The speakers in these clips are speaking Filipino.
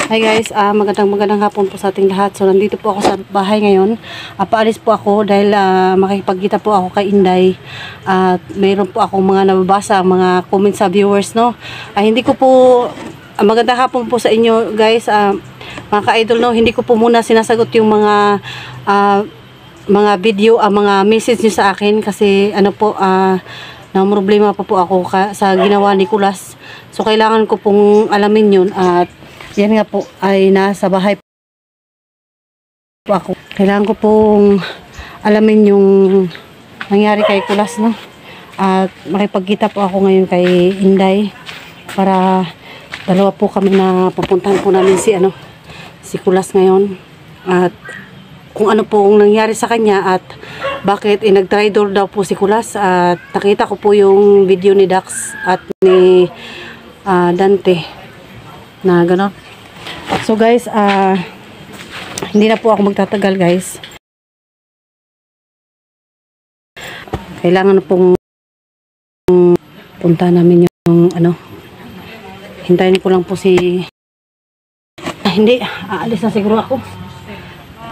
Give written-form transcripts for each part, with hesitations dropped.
Hi guys, magandang hapon po sa ating lahat. So nandito po ako sa bahay ngayon. Paalis po ako dahil makikipagkita po ako kay Inday. At mayroon po akong mga nababasa, mga comments sa viewers, no. Hindi ko po magandang hapon po sa inyo guys. Mga ka-idol, no, hindi ko po muna sinasagot yung mga video, mga message niyo sa akin kasi ano po, na problema pa po ako sa ginawa ni Kulas. So kailangan ko pong alamin yun at yan nga po ay nasa bahay po ako. Kailangan ko pong alamin yung nangyari kay Kulas, no? At makipagkita po ako ngayon kay Inday para dalawa po kami na pupuntahan po namin si Kulas ngayon. At kung ano po ang nangyari sa kanya at bakit nag-traitor daw po si Kulas. At nakita ko po yung video ni Dax at ni Dante na gano'n. So guys, hindi na po ako magtatagal guys. Kailangan na pong punta namin yung hintayin ko lang po hindi, aalis na siguro ako.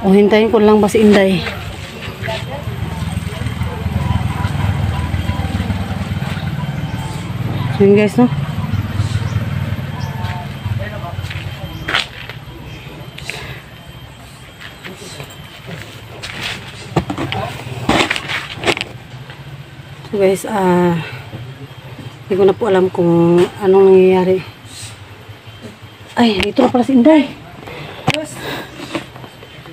O hintayin ko lang ba si Inday. So yun guys, no? So guys, hindi ko na po alam kung anong nangyayari. Ay, dito na pala si Inday. Diyos,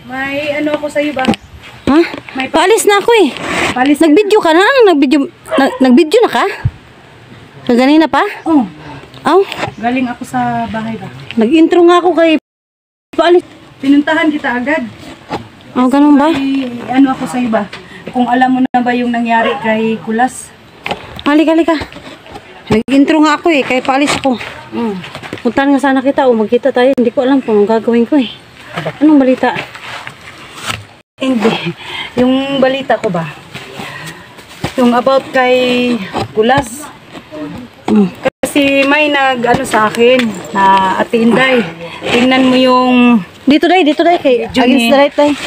may ako sa iyo ba? Ha? Paalis na ako eh. Paalis nag-video ka na? Nag-video na ka? Kaganina pa? Oo. Oh. Galing ako sa bahay ba? Nag-intro nga ako kay paalis. Pinuntahan kita agad. Oh, ganun ba? May ako sa iyo ba? Kung alam mo na ba yung nangyari kay Kulas? Halika. Nag-intro nga ako eh, kaya paalis ako. Puntahan nga sana kita o magkita tayo. Hindi ko alam kung anong gagawin ko eh. Anong balita? Hindi. Yung balita ko ba? Yung about kay Kulas. Kasi may sa akin na Ate Inday. Tingnan mo yung Dito day kay against the light day.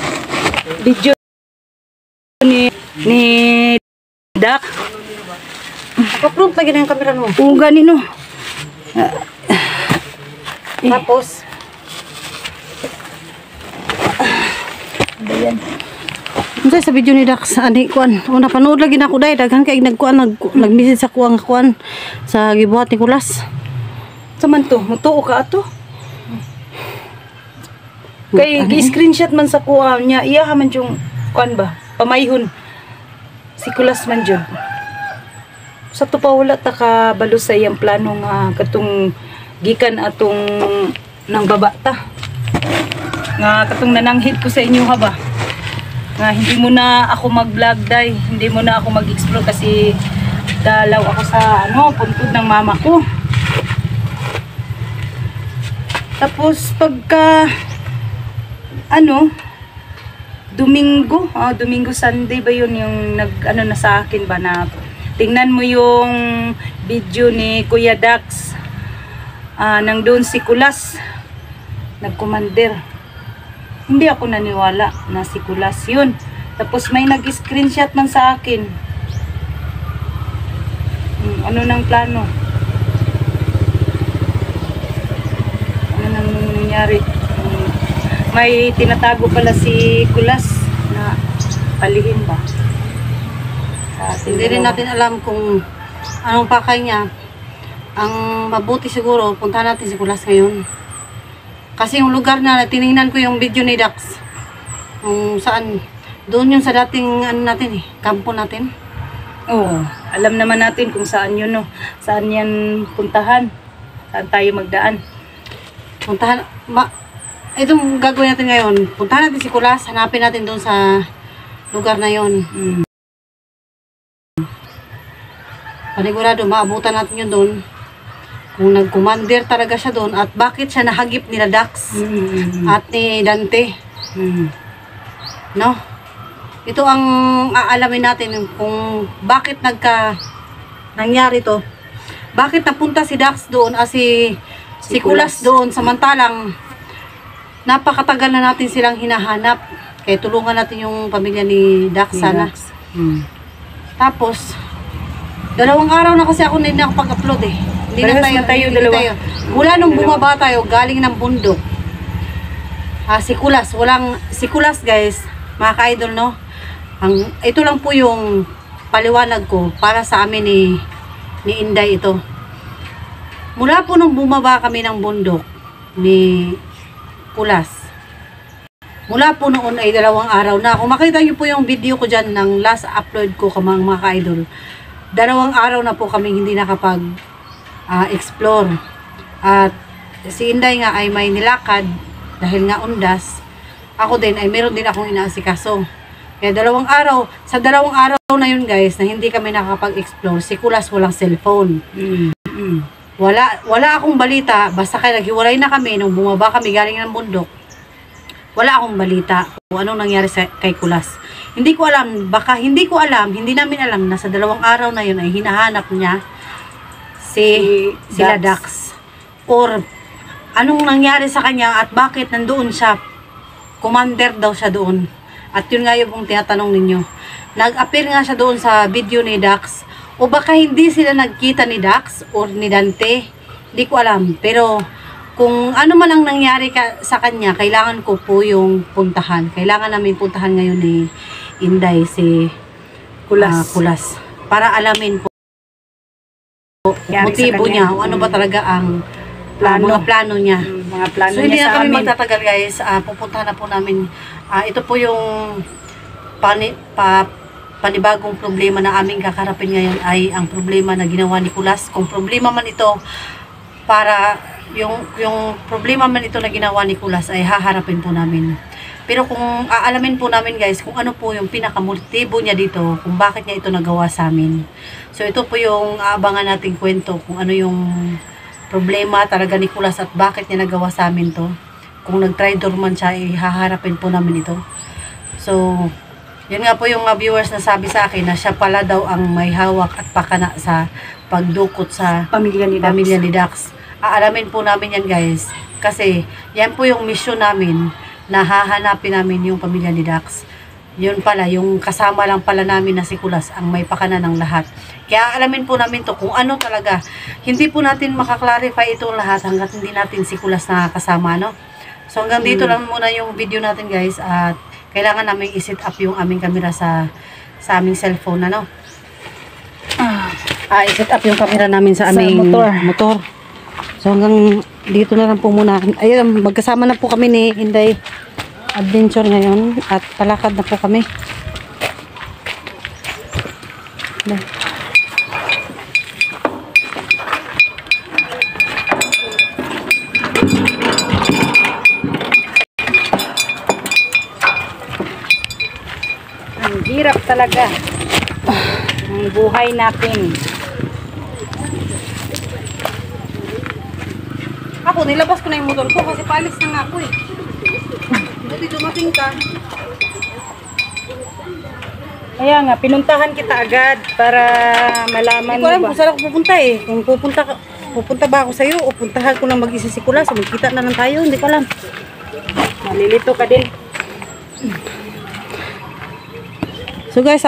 Video ni Dak. Paprove lagi na yung camera mo. Oo, ganino. Tapos ayan. unsa sa video ni Dax ani kuan. O napanood lagi na ako dai daghan kay nag-message sa kuan sa gibuhat ni Kulas. Saman to, mutuo ka ato. Kay gi-screenshot man sa kuan niya, iya man yung kuan ba? Pamayhon. Si Kulas man jud. Sa to pa wala ta ka balo sa iyang plano nga katong gikan atong nang baba ta. Nga katong nananghid ko sa inyo ha ba? Nga hindi mo na ako mag-vlog day, hindi mo na ako mag-explore kasi dalaw ako sa puntod ng mama ko. Tapos pagka Domingo Sunday ba yun yung na sa akin ba na tingnan mo yung video ni Kuya Dax nang doon si Kulas nagkommander. Hindi ako naniwala na si Kulas yun. Tapos may nag-screenshot man sa akin. Ano nang plano? Ano nang nangyari? May tinatago pala si Kulas na palihin ba? hindi rin natin alam kung anong pakay niya. Ang mabuti siguro puntahan natin si Kulas ngayon. Kasi yung lugar na tiningnan ko yung video ni Dax. Kung saan doon yung sa dating natin kampo natin. Oo, alam naman natin kung saan yun Saan yan puntahan? Saan tayo magdaan? Puntahan itong gagawin natin ngayon, puntahan natin si Kulas, hanapin natin doon sa lugar na yon. Panigurado, maabutan natin yun doon. Kung nag-commander talaga siya doon at bakit siya nahagip nila Dax at ni Dante. No? Ito ang aalamin natin kung bakit nangyari to. Bakit napunta si Dax doon si Kulas doon samantalang napakatagal na natin silang hinahanap. Kaya tulungan natin yung pamilya ni Dax sana. Tapos, 2 araw na kasi ako hindi nakapag-upload eh. Hindi na Parehas tayo, na tayo, dalawa. Mula nung bumaba tayo, galing ng bundok. Si Kulas guys, mga ka-idol no. Ito lang po yung paliwanag ko para sa amin ni Inday ito. Mula po nung bumaba kami ng bundok ni Kulas. Mula po noon ay 2 araw na. Kung makita niyo po yung video ko dyan ng last upload ko mga ka-idol, 2 araw na po kami hindi nakapag-explore. At si Inday nga ay may nilakad dahil nga undas. Ako din ay meron din akong inaasikaso. Kaya 2 araw, sa 2 araw na yun guys, na hindi kami nakapag-explore, si Kulas walang cellphone. Wala akong balita, basta kaya naghiwalay na kami, nung bumaba kami galing ng bundok, wala akong balita kung anong nangyari kay Kulas. Hindi namin alam na sa 2 araw na yun ay hinahanap niya sila Dax. Or anong nangyari sa kanya at bakit nandoon siya. Commander daw siya doon. At yun nga yung tinatanong ninyo. Nag-appear nga siya doon sa video ni Dax. O baka hindi sila nagkita ni Dax or ni Dante. Hindi ko alam. Pero kung ano man ang nangyari sa kanya, kailangan ko po yung puntahan. Kailangan namin puntahan ngayon ni Inday si Kulas. Para alamin po motibo niya. O ano ba talaga ang mga plano niya. Mga plano So hindi niya na sa kami amin. magtatagal guys. Pupuntahan na po namin. Ito po yung panibagong problema na aming kakarapin ngayon ay ang problema na ginawa ni Kulas. Kung problema man ito para yung problema man ito na ginawa ni Kulas ay haharapin po namin. Pero kung aalamin po namin guys kung ano po yung pinakamotibo niya dito, kung bakit niya ito nagawa sa amin. So ito po yung aabangan nating kwento kung ano yung problema talaga ni Kulas at bakit niya nagawa sa amin to. Kung nag-traitor man siya, haharapin po namin ito. So, yun nga po yung viewers na sabi sa akin na siya pala daw ang may hawak at pakana sa pagdukot sa Pamilya ni Dax. Aalamin po namin yan guys. Kasi yan po yung mission namin na hahanapin namin yung pamilya ni Dax. Yun pala, yung kasama lang pala namin na si Kulas ang may pakana ng lahat. Kaya alamin po namin to kung ano talaga. Hindi po natin makaklarify itong lahat hanggat hindi natin si Kulas nakakasama, no? So hanggang dito lang muna yung video natin guys. At kailangan namin i-set up yung aming camera sa aming cellphone, ano? I-set up yung camera namin sa aming motor. So hanggang dito na lang po muna. Ayun, magkasama na po kami ni Inday Adventure ngayon at palakad na po kami. Ang hirap talaga ang buhay natin. Ako, nilabas ko na yung motor ko kasi paalis na nga ako eh. Buti dumating ka. Kaya nga, pinuntahan kita agad para malaman Hindi ko alam mo kung ba. saan ako pupunta eh. Kung pupunta ba ako sa'yo o puntahan ko lang mag-isa si Kulas. Magkita na lang tayo, hindi ko alam. Malilito ka din. So guys,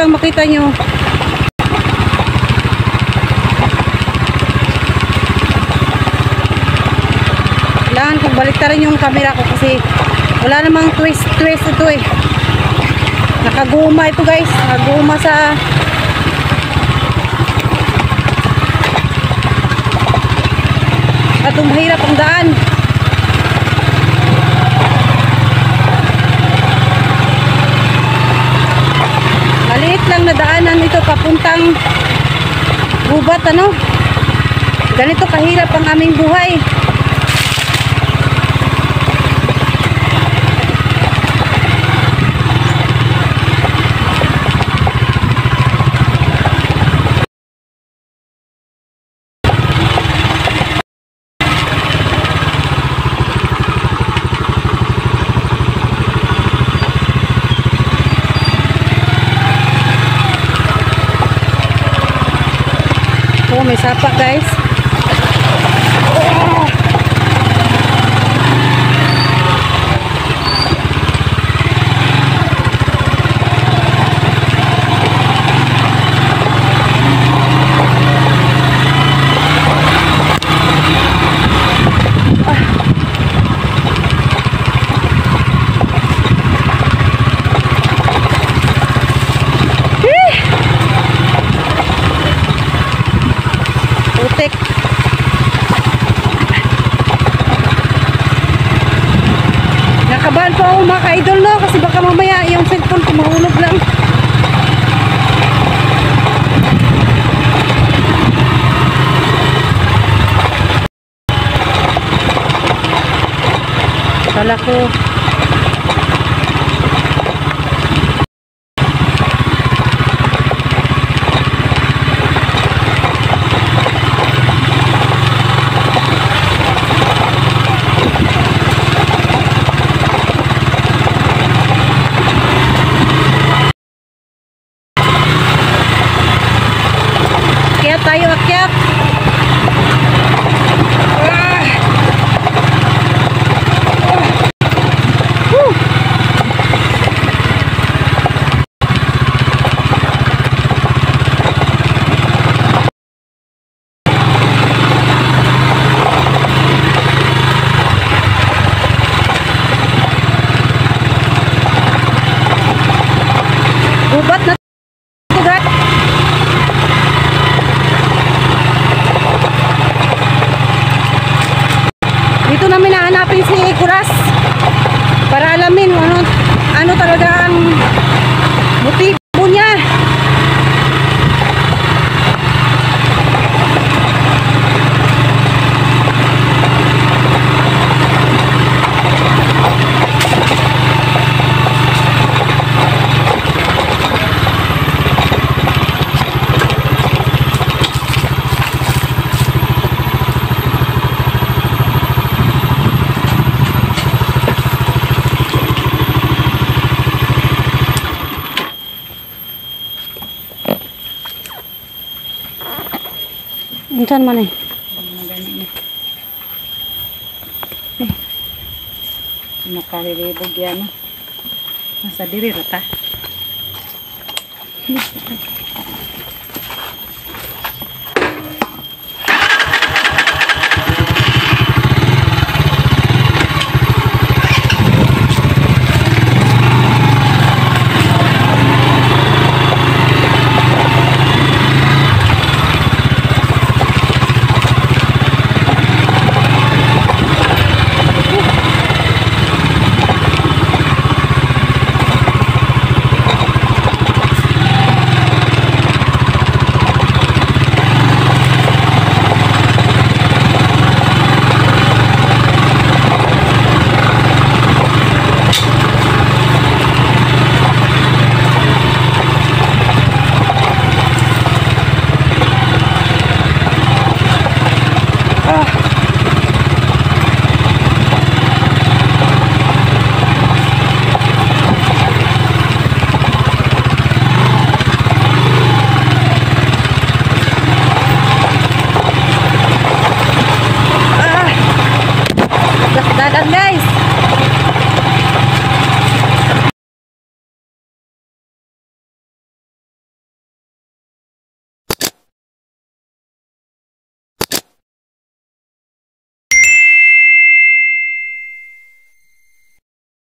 lang makita nyo. Kailangan kong baliktarin yung camera ko kasi wala namang twist ito eh. Nakaguma ito guys. Nakaguma sa at mahirap ang daan. Maliit lang na daanan ito papuntang gubat ano. Ganito kahirap ang aming buhay. Oh, may sapa guys. Putik. Nakabahan po ako mga ka-idol no kasi baka mamaya yung cellphone ko mahulog lang. Kala ko tayo akyat. Gubat na gubat. Dito namin nahanapin si Kulas para alamin ano talaga ang motibo niya. Unsan man eh? Nakariribog yan. Nasa diri rata. Dadan